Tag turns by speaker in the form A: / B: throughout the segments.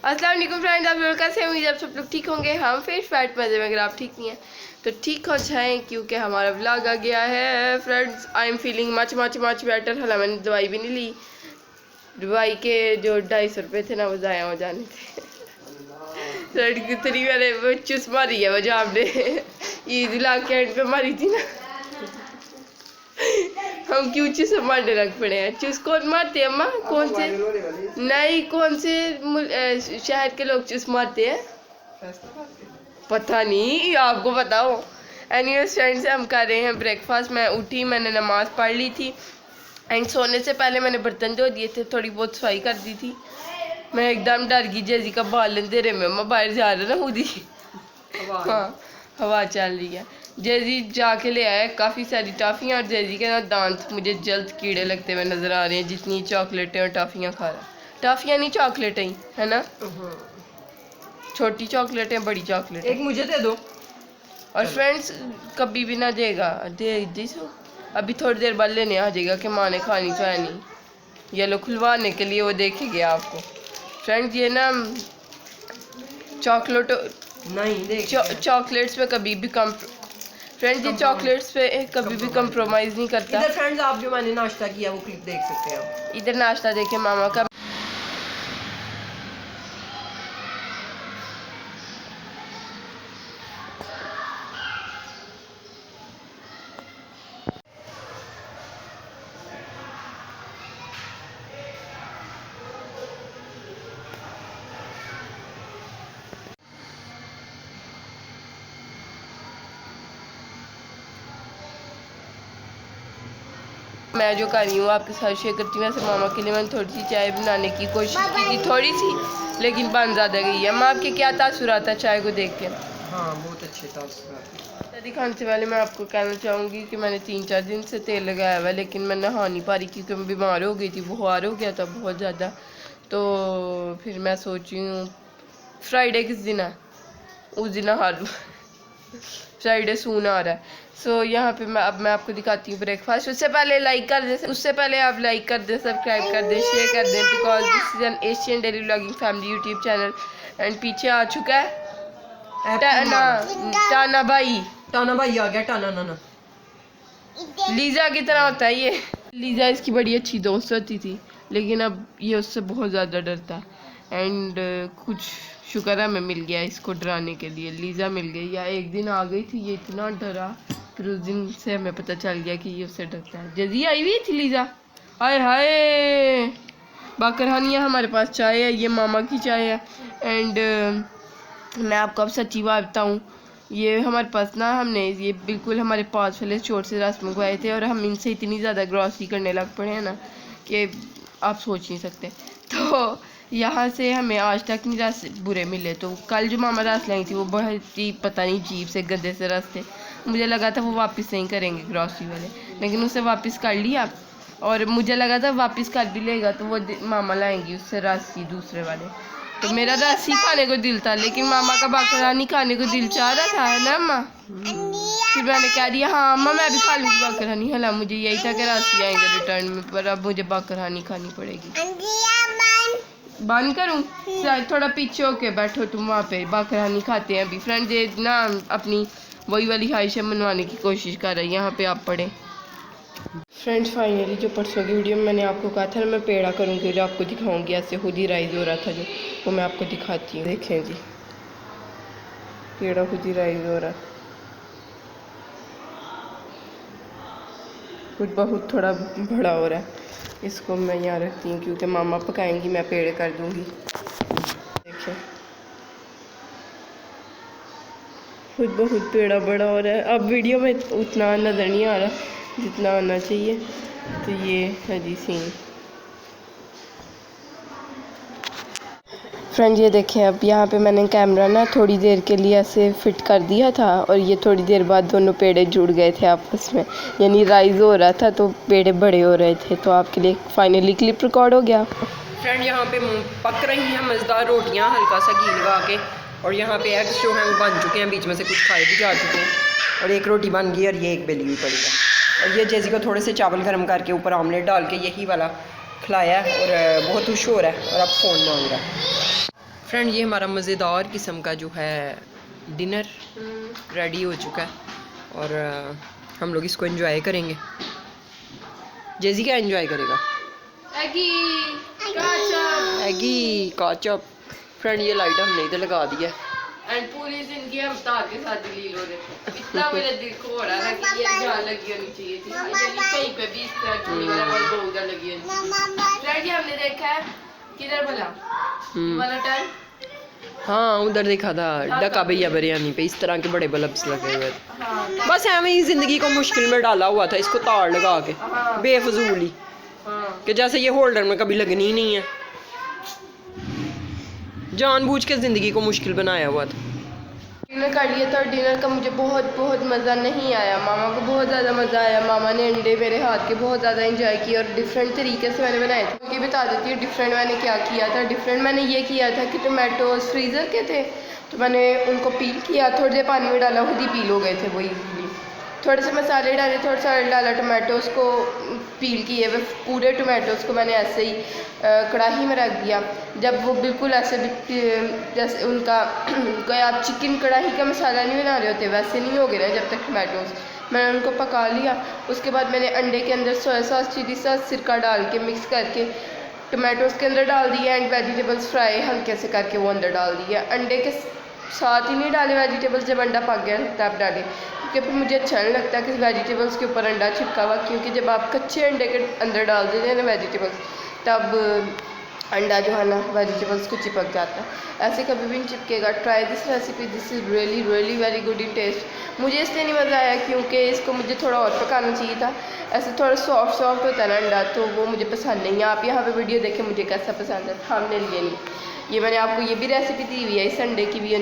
A: अस्सलाम वालेकुम फ्रेंड्स, आप लोग कैसे हैं? उम्मीद आप सब लोग ठीक होंगे। हम फिर फैट मजे में, अगर आप ठीक नहीं हैं तो ठीक हो जाएं क्योंकि हमारा व्लॉग आ गया है। Friends, I am feeling much much much better. हालांकि मैंने दवाई भी नहीं ली, दवाई के जो 250 रुपये थे ना वो ज़ाया हो जाने थे। कितनी मैंने वो चुस मारी है वो जो आपने ईद ला के एंड पे मारी थी ना। हम क्यों चूस मारने लग पड़े हैं? चूस कौन मारते हैं अम्मा? कौन से? नहीं, कौन से शहर के लोग चूस मारते हैं? पता नहीं, आपको बताओ। एनीवेज फ्रेंड्स, हम कर रहे हैं ब्रेकफास्ट। मैं उठी, मैंने नमाज़ पढ़ ली थी एंड सोने से पहले मैंने बर्तन धो दिए थे, थोड़ी बहुत सफाई कर दी थी। मैं एकदम डर गई जेजी का बालन दे रहे में, अम्मा बाहर जा रहा ना खुद ही। हाँ, हवा चल रही है। जेजी जाके ले आया काफ़ी सारी टॉफ़ियाँ और जेजी के ना दांत मुझे जल्द कीड़े लगते हुए नज़र आ रहे हैं, जितनी चॉकलेटें और टॉफ़ियाँ खा रहा है। टॉफ़ियाँ नहीं, चॉकलेटें ही है ना, छोटी चॉकलेटें, बड़ी चॉकलेट।
B: एक मुझे दे दो।
A: और फ्रेंड्स, कभी भी ना देगा, दे दीसो अभी थोड़ी देर बाद लेने आ जाएगा कि माँ ने खानी तो है नहीं। ये लो खुलवाने के लिए वो देखेंगे आपको। फ्रेंड्स, ये ना चॉकलेट
B: नहीं,
A: चॉकलेट्स पे कभी भी कम, फ्रेंड्स ये चॉकलेट्स पे कभी भी कंप्रोमाइज़ नहीं करता।
B: इधर फ्रेंड्स, आप जो मैंने नाश्ता किया वो क्लिप देख सकते हैं।
A: इधर नाश्ता देखे मामा का। मैं जो कर रही हूँ आपके साथ शेयर करती हूँ। वैसे मामा के लिए मैंने थोड़ी सी चाय बनाने की कोशिश की थी, थोड़ी सी, लेकिन बन ज़्यादा गई है। माँ, आपके क्या तासुरात है चाय को देख के?
B: हाँ, बहुत अच्छे तासुरात।
A: शादी खाने से पहले मैं आपको कहना चाहूँगी कि मैंने 3-4 दिन से तेल लगाया हुआ है, लेकिन मैं नहा नहीं पा रही क्योंकि मैं बीमार हो गई थी, बुखार हो गया था बहुत ज़्यादा। तो फिर मैं सोची हूँ फ्राइडे किस दिन है उस दिन नहा लूँ। फ्राइडे सून आ रहा है। सो यहाँ पे मैं आपको दिखाती हूँ ब्रेकफास्ट। उससे पहले आप लाइक कर दें, सब्सक्राइब कर दें, शेयर कर दें, because this is an Asian daily vlogging family YouTube channel. And पीछे आ चुका है टाना भाई
B: आ गया। टाना नाना
A: लीजा की तरह होता है ये। लीजा इसकी बड़ी अच्छी दोस्त होती थी, लेकिन अब ये उससे बहुत ज़्यादा डरता है। एंड कुछ शुक्र है हमें मिल गया इसको डराने के लिए, लीजा मिल गई। या एक दिन आ गई थी, ये इतना डरा, फिर उस दिन से हमें पता चल गया कि ये उससे डरता है। जजी आई हुई थी लीजा, आए हाय। बाकरहानिया हमारे पास चाय है, ये मामा की चाय है। एंड मैं आपको अब सच्ची बात बताऊँ, ये हमारे पास ना, हमने ये बिल्कुल हमारे पास वाले स्टोर से रस मंगवाए थे और हम इनसे इतनी ज़्यादा ग्रॉसरी करने लग पड़े हैं ना कि आप सोच नहीं सकते। तो यहाँ से हमें आज तक नहीं रस बुरे मिले। तो कल जो मामा रस लाई थी वो बहुत ही पता नहीं अजीब से गंदे से रस थे। मुझे लगा था वो वापस नहीं करेंगे ग्रॉसरी वाले, लेकिन उसे वापस कर लिया। और मुझे लगा था वापस कर भी लेगा तो वो मामा लाएंगी उससे रस ही दूसरे वाले। तो मेरा रस ही खाने को दिल था, लेकिन मामा का बाकरहानी खाने को दिल चाह रहा था, है ना अम्मा? फिर मैंने कह दिया हाँ अम्मा मैं भी खा लूँगी बाकरहानी। हाला, मुझे यही था कि रस ही आएंगे रिटर्न में, पर अब मुझे बाकरहानी खानी पड़ेगी। बंद करूँ? थोड़ा पीछे होके बैठो तुम, वहाँ पे बाकरहानी खाते हैं अभी। फ्रेंड ये ना अपनी वही वाली ख्वाहिशें मनवाने की कोशिश कर रही है। यहाँ पे आप पढ़ें। फ्रेंड्स, फाइनली जो परसों की वीडियो में मैंने आपको कहा था ना मैं पेड़ा करूँगी, जो आपको दिखाऊंगी, ऐसे खुद ही राइज हो रहा था जो, वो मैं आपको दिखाती हूँ। देखें जी, पेड़ा खुद ही राइज हो रहा है। कुछ बहुत थोड़ा बड़ा हो रहा है। इसको मैं यहाँ रखती हूँ क्योंकि मामा पकाएंगी, मैं पेड़ कर दूँगी। देखिए खुद बहुत पेड़ा बड़ा हो रहा है। अब वीडियो में उतना नज़र नहीं आ रहा जितना आना चाहिए। तो ये है जी सीन। फ्रेंड ये देखें, अब यहाँ पे मैंने कैमरा ना थोड़ी देर के लिए ऐसे फिट कर दिया था और ये थोड़ी देर बाद दोनों पेड़े जुड़ गए थे आपस में, यानी राइज हो रहा था तो पेड़े बड़े हो रहे थे। तो आपके लिए फाइनली क्लिप रिकॉर्ड हो गया।
B: फ्रेंड, यहाँ पे पक रही हैं मज़ेदार रोटियाँ हल्का सा घी लगा के, और यहाँ पे एग्स जो हैं वो बन चुके हैं, बीच में से कुछ खाए भी जा चुके हैं, और एक रोटी बन गई और ये एक बेली हुई पड़ी है। और ये जेजी को थोड़े से चावल गर्म करके ऊपर ऑमलेट डाल के यही वाला खिलाया है और बहुत खुश हो रहा है और अब फ़ोन मांग रहा है। फ्रेंड ये हमारा मज़ेदार किस्म का जो है डिनर रेडी हो चुका है और हम लोग इसको एंजॉय करेंगे। जेजी क्या एंजॉय करेगा?
A: एगी
B: काचप। फ्रेंड ये लाइट हमने इधर लगा दी है।
A: एंड पूरी जिंदगी हम तार के साथ लील हो रहे थे। इतना मेरा दिल को हो रहा था कि ये जान लगी होनी चाहिए थी, कहीं पे भी इस तरह चूड़ी वाला बल्ब बहुत लगी होनी चाहिए। फ्रेंड ये हमने देखा है किधर भला वाला टर्न?
B: हाँ उधर देखा था डका भैया बिरयानी पे इस तरह के बड़े बल्ब्स लगे हुए थे।
A: हाँ,
B: बस ऐਵੇਂ ही जिंदगी को मुश्किल में डाला हुआ था इसको तार लगा के
A: हाँ।
B: बेफजूल ही
A: हाँ।
B: कि जैसे ये होल्डर में कभी लगनी ही नहीं है। जानबूझ के जिंदगी को मुश्किल बनाया हुआ था।
A: डिनर कर लिया था और डिनर का मुझे बहुत बहुत मज़ा नहीं आया। मामा को बहुत ज़्यादा मज़ा आया। मामा ने अंडे मेरे हाथ के बहुत ज़्यादा इंजॉय किए और डिफरेंट तरीके से मैंने बनाए थे। क्योंकि बता देती हूँ डिफरेंट मैंने क्या किया था। डिफरेंट मैंने ये किया था कि टोमेटोज फ्रीज़र के थे तो मैंने उनको पील किया, थोड़ी देर पानी में डाला, खुद ही पील हो गए थे वो ईजीली। थोड़े से मसाले डाले, थोड़ा सा डाला, टोमेटोज़ को पील किए हुए पूरे टोमेटोज़ को मैंने ऐसे ही कढ़ाई में रख दिया। जब वो बिल्कुल ऐसे जैसे उनका कोई आप चिकन कढ़ाई का मसाला नहीं बना रहे होते वैसे नहीं हो गए ना जब तक टोमेटोज़, मैंने उनको पका लिया। उसके बाद मैंने अंडे के अंदर सोया सॉस, चिली सॉस, सिरका डाल के मिक्स करके टोमेटोज़ के अंदर डाल दिया एंड वेजिटेबल्स फ्राई हल्के से करके वो अंदर डाल दिया। अंडे के साथ ही नहीं डाले वेजिटेबल्स, जब अंडा पक गया तब डाले, क्योंकि फिर मुझे अच्छा नहीं लगता कि वेजिटेबल्स के ऊपर अंडा चिपका हुआ, क्योंकि जब आप कच्चे अंडे के अंदर डाल देते हैं ना वेजिटेबल्स तब अंडा जो है ना वेजिटेबल्स को चिपक जाता है। ऐसे कभी भी नहीं चिपकेगा। Try this recipe, this is really really very good in taste. मुझे इसलिए नहीं मज़ा आया क्योंकि इसको मुझे थोड़ा और पकाना चाहिए था। ऐसे थोड़ा सॉफ्ट होता है ना अंडा तो वो मुझे पसंद नहीं है। आप यहाँ पे वीडियो देखें मुझे कैसा पसंद है, हमने लिए नहीं। ये मैंने आपको ये भी रेसिपी दी हुई है इस अंडे की भी,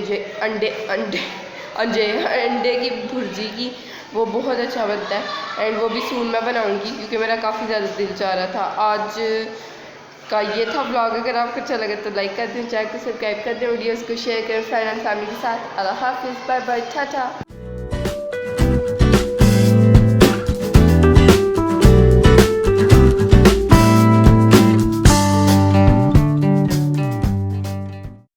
A: अंडे की भुर्जी की, वो बहुत अच्छा बनता है एंड वो भी सून मैं बनाऊंगी क्योंकि मेरा काफ़ी ज़्यादा दिल चाह रहा था। आज का ये था व्लॉग। अगर आपको अच्छा लगे तो लाइक कर दें, चैनल को सब्सक्राइब कर दें, वीडियोज़ को शेयर करें फ्रेंड एंड फैमिली के साथ। अल्लाह हाफिज़, बाय बाय, टाटा।